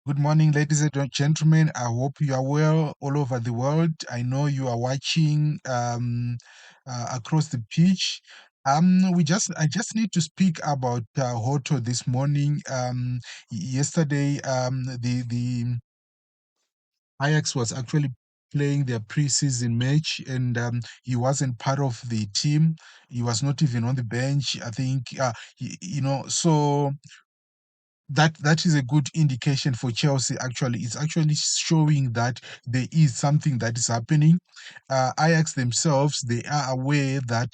Good morning, ladies and gentlemen. I hope you are well all over the world. I know you are watching across the pitch. I just need to speak about Hoto this morning. Yesterday, the Ajax was actually playing their preseason match, and he wasn't part of the team. He was not even on the bench. I think, so that is a good indication for Chelsea. Actually, it's actually showing that there is something that is happening. Ajax themselves, they are aware that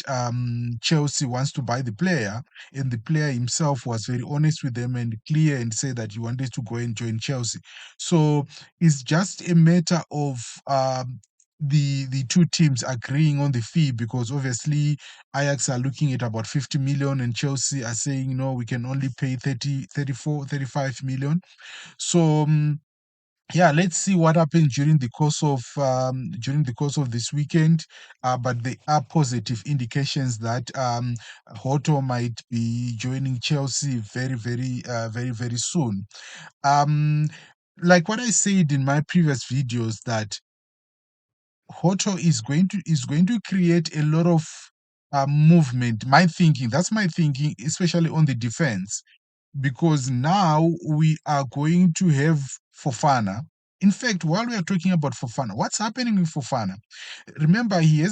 Chelsea wants to buy the player, and the player himself was very honest with them and clear and said that he wanted to go and join Chelsea. So it's just a matter of the two teams agreeing on the fee, because obviously Ajax are looking at about 50 million and Chelsea are saying, no, we can only pay 30, 34, 35 million. So, yeah, let's see what happens during the course of this weekend. But there are positive indications that Hoto might be joining Chelsea very soon. Um, like what I said in my previous videos, that Hoto is going to create a lot of movement. My thinking, that's my thinking, especially on the defense, because now we are going to have Fofana. In fact, while we are talking about Fofana, what's happening with Fofana? Remember, he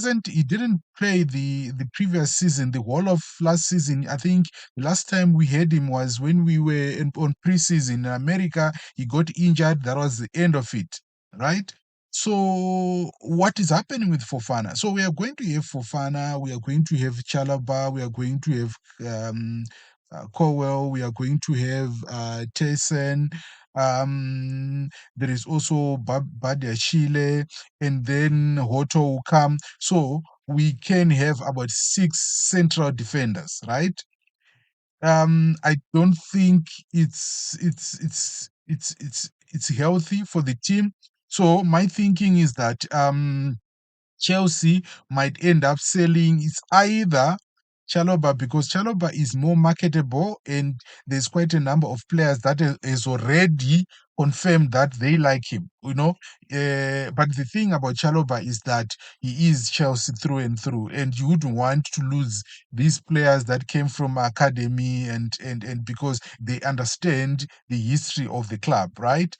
didn't play the previous season, the whole of last season. I think the last time we had him was when we were on preseason in America. He got injured. That was the end of it, right? So what is happening with Fofana? So we are going to have Fofana, we are going to have Chalaba, we are going to have Cowell, we are going to have Tyson. There is also Badia Chile, and then Hoto will come. So we can have about six central defenders, right? I don't think it's healthy for the team. So my thinking is that Chelsea might end up selling it's either Chaloba, because Chaloba is more marketable and there's quite a number of players that is already confirmed that they like him, you know. But the thing about Chaloba is that he is Chelsea through and through, and you wouldn't want to lose these players that came from academy, and because they understand the history of the club, right?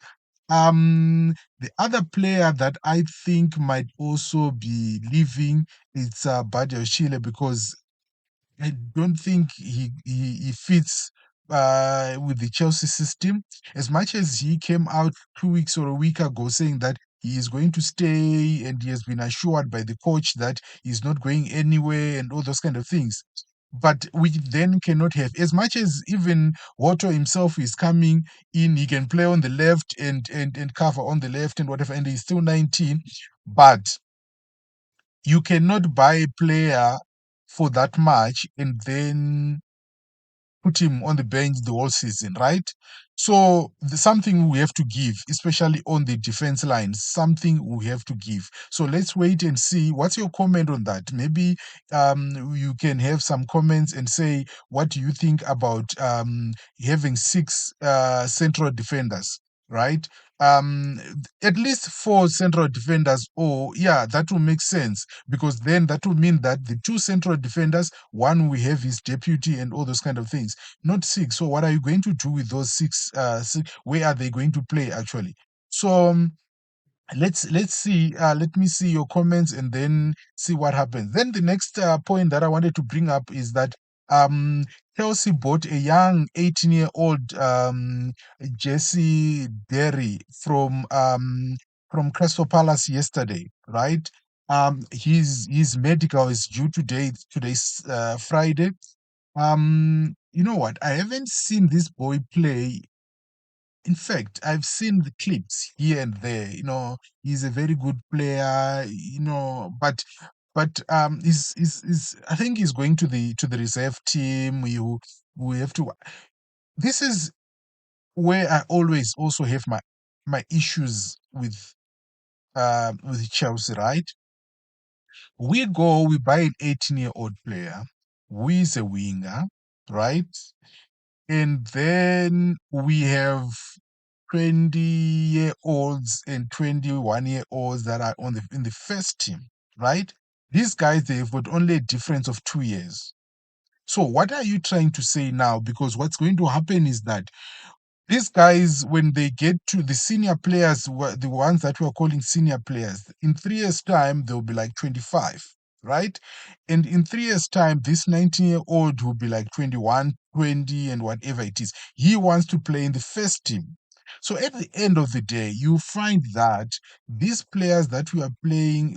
The other player that I think might also be leaving is Badio Chile, because I don't think he fits with the Chelsea system. As much as he came out 2 weeks or a week ago saying that he is going to stay and he has been assured by the coach that he's not going anywhere and all those kind of things. But we then cannot have, as much as even Otto himself is coming in, he can play on the left and cover on the left and whatever, and he's still 19. But you cannot buy a player for that much and then put him on the bench the whole season, right? So something we have to give, especially on the defense line, something we have to give. So let's wait and see. What's your comment on that? Maybe you can have some comments and say, what do you think about having six central defenders, right? Um, at least four central defenders, or yeah, that will make sense, because then that will mean that the two central defenders, one we have his deputy and all those kind of things, not six. So what are you going to do with those six? Where are they going to play actually? So let's see. Let me see your comments and then see what happens. Then the next point that I wanted to bring up is that um Chelsea bought a young 18-year-old Jesse Derry from Crystal Palace yesterday, right? His medical is due today's Friday. You know what? I haven't seen this boy play. In fact, I've seen the clips here and there. You know, he's a very good player. You know, but is I think he's going to the reserve team. You we have to. This is where I always also have my issues with Chelsea. Right? We buy an 18-year-old player who is a winger, right? And then we have 20-year-olds and 21-year-olds that are on the in the first team, right? These guys, they've got only a difference of 2 years. So what are you trying to say now? Because what's going to happen is that these guys, when they get to the senior players, the ones that we're calling senior players, in 3 years' time, they'll be like 25, right? And in 3 years' time, this 19-year-old will be like 21, 20, and whatever it is. He wants to play in the first team. So at the end of the day, you find that these players that we are playing,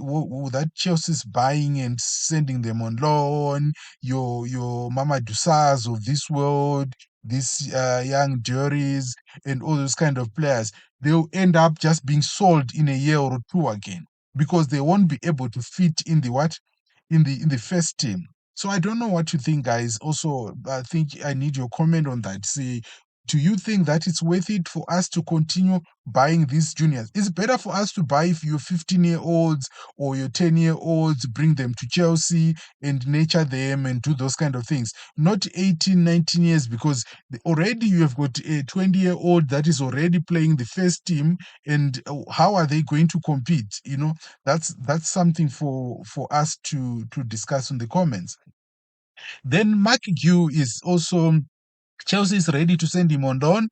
that Chelsea's buying and sending them on loan, your Mama Dusas of this world, these young juries and all those kind of players, they'll end up just being sold in a year or two again because they won't be able to fit in the what in the first team. So I don't know what you think, guys. Also, I think I need your comment on that. See, do you think that it's worth it for us to continue buying these juniors? It's better for us to buy if your 15-year-olds or your 10-year-olds, bring them to Chelsea and nurture them and do those kind of things, not 18, 19 years, because already you have got a 20-year-old that is already playing the first team, and how are they going to compete? That's something for us to discuss in the comments. Then Mark Gu is also, Chelsea is ready to send him on loan.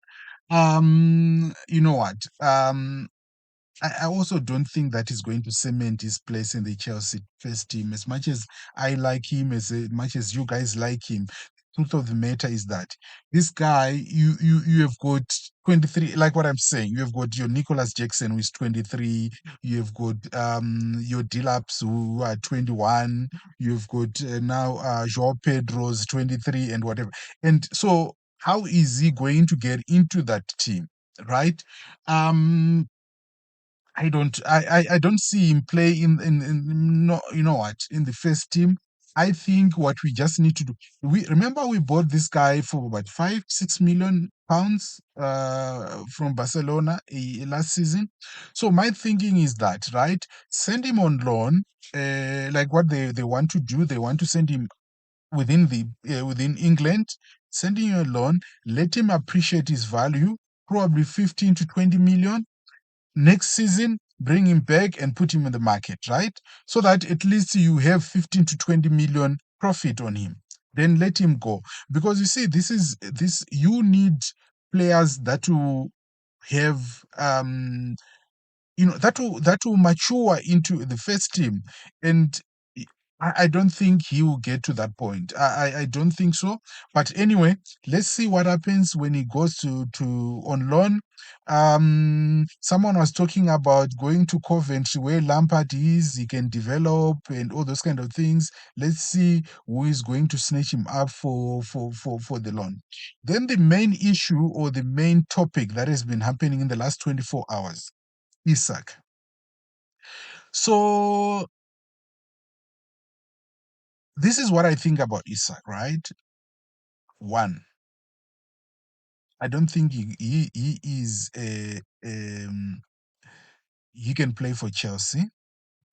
You know what? I also don't think that is going to cement his place in the Chelsea first team. As much as I like him, as much as you guys like him, truth of the matter is that this guy, you have got 23, like what I'm saying. You have got your Nicholas Jackson, who is 23. You have got your Dilaps, who are 21. You've got now Joao Pedro's 23 and whatever. And so, how is he going to get into that team, right? Um, I don't see him play in no, you know what, in the first team. I think what we just need to do, we remember we bought this guy for about 5, 6 million pounds from Barcelona last season. So my thinking is that, right, send him on loan, like what they want to do. They want to send him within England, send him on loan, let him appreciate his value, probably 15 to 20 million. Next season, bring him back and put him in the market, right? So that at least you have 15 to 20 million profit on him. Then let him go. Because you see, this you need players that will have that will mature into the first team. And I don't think he will get to that point. I don't think so. But anyway, let's see what happens when he goes to on loan. Someone was talking about going to Coventry, where Lampard is. He can develop and all those kind of things. Let's see who is going to snatch him up for the loan. Then the main issue, or the main topic that has been happening in the last 24 hours, Isak. So this is what I think about Isak, right? One, I don't think he is he can play for Chelsea.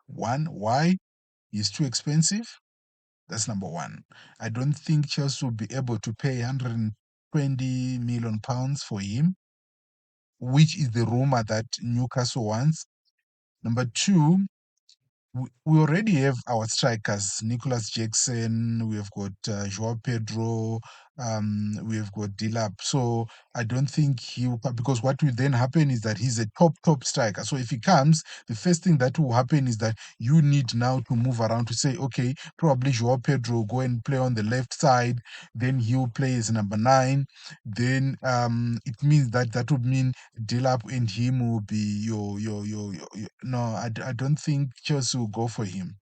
One, why? He's too expensive. That's number one. I don't think Chelsea will be able to pay 120 million pounds for him, which is the rumor that Newcastle wants. Number two, we already have our strikers, Nicholas Jackson, we have got Joao Pedro, we have got Dilap. So I don't think he will, because what will then happen is that he's a top striker. So if he comes, the first thing that will happen is that you need now to move around to say, okay, probably Joao Pedro go and play on the left side, then he'll play as number 9. Then it means that would mean Dilap and him will be no, I don't think Chelsea will go for him.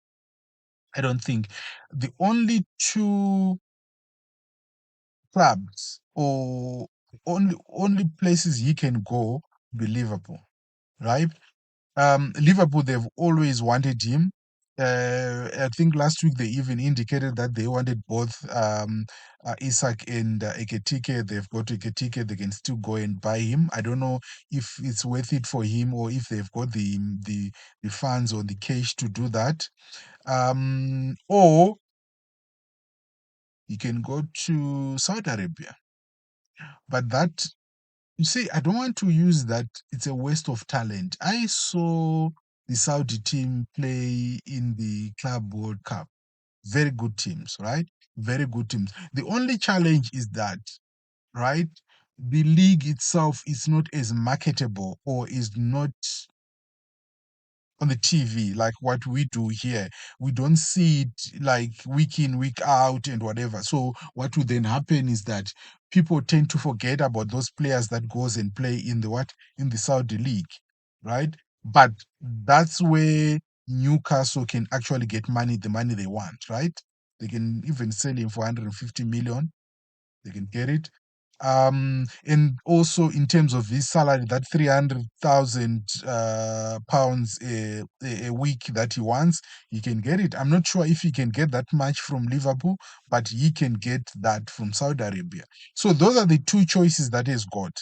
I don't think. The only two clubs, or only places he can go, be Liverpool, right? Liverpool, they've always wanted him. I think last week they even indicated that they wanted both Isak and Eketike. They've got Eketike, they can still go and buy him. I don't know if it's worth it for him, or if they've got the funds or the cash to do that. Or you can go to Saudi Arabia, but that You see, I don't want to use that it's a waste of talent. I saw the Saudi team play in the Club World Cup. Very good teams, right? Very good teams. The only challenge is that, right, the league itself is not as marketable or is not on the TV like what we do here. We don't see it like week in, week out, and whatever. So what would then happen is that people tend to forget about those players that goes and play in the what in the Saudi league, right? But that's where Newcastle can actually get money, the money they want, right? They can even sell him for 150 million, they can get it. And also in terms of his salary, that 300,000 pounds a week that he wants, he can get it. I'm not sure if he can get that much from Liverpool, but he can get that from Saudi Arabia. So those are the two choices that he's got,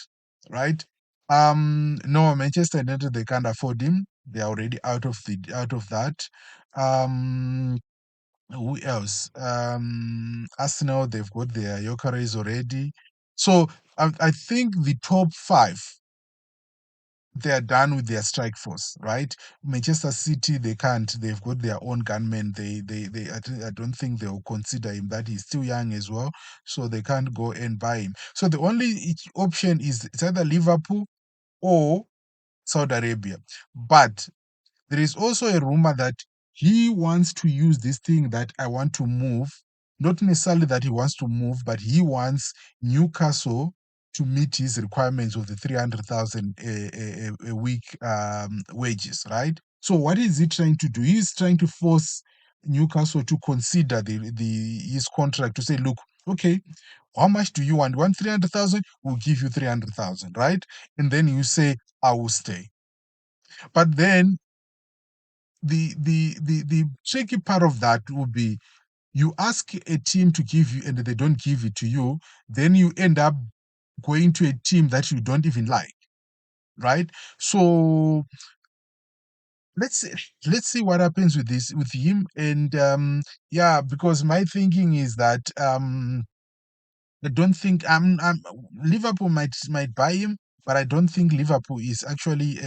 right? No, Manchester United, they can't afford him. They're already out of that. Um, who else? Arsenal, they've got their Yokeres already. So I think the top five, they are done with their strike force, right? Manchester City, they can't. They've got their own gunmen. I don't think they'll consider him. That he's still young as well, so they can't go and buy him. So the only option is it's either Liverpool or Saudi Arabia. But there is also a rumor that he wants to use this thing that I want to move, not necessarily that he wants to move, but he wants Newcastle to meet his requirements of the 300,000 a week wages, right? So what is he trying to do? He's trying to force Newcastle to consider the his contract to say, look, okay, how much do you want? You want 300,000? We'll give you 300,000, right? And then you say, I will stay. But then the tricky part of that would be you ask a team to give you and they don't give it to you, then you end up going to a team that you don't even like, right? So let's see, let's see what happens with this with him. And yeah, because my thinking is that I don't think Liverpool might buy him, but I don't think Liverpool is actually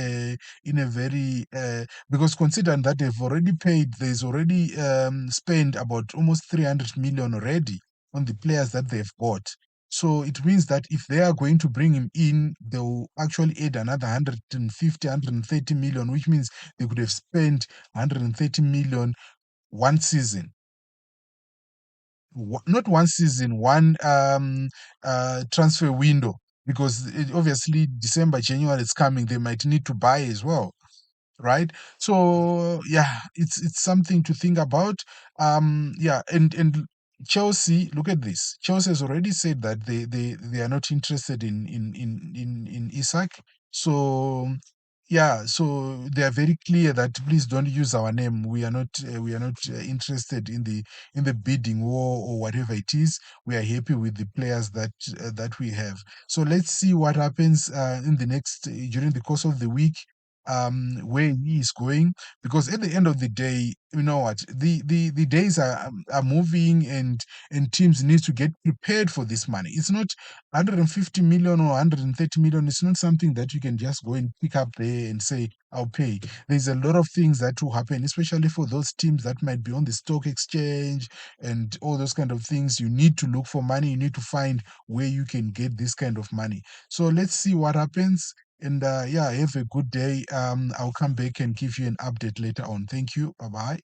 in a very because considering that they've already paid, there's already spent about almost 300 million already on the players that they've bought. So it means that if they are going to bring him in, they'll actually add another 150, 130 million, which means they could have spent 130 million one season, not one season, one transfer window, because obviously December, January is coming. They might need to buy as well, right? So yeah, it's something to think about. Yeah, and Chelsea, look at this. Chelsea has already said that they are not interested in Isak. So yeah, so they are very clear that please don't use our name. We are not interested in the bidding war or whatever it is. We are happy with the players that we have. So let's see what happens in the next during the course of the week, where he is going, because at the end of the day, you know what, the days are moving, and teams need to get prepared for this money. It's not 150 million or 130 million. It's not something that you can just go and pick up there and say, I'll pay. There's a lot of things that will happen, especially for those teams that might be on the stock exchange and all those kind of things. You need to look for money. You need to find where you can get this kind of money. So let's see what happens. And yeah, have a good day. I'll come back and give you an update later on. Thank you. Bye bye.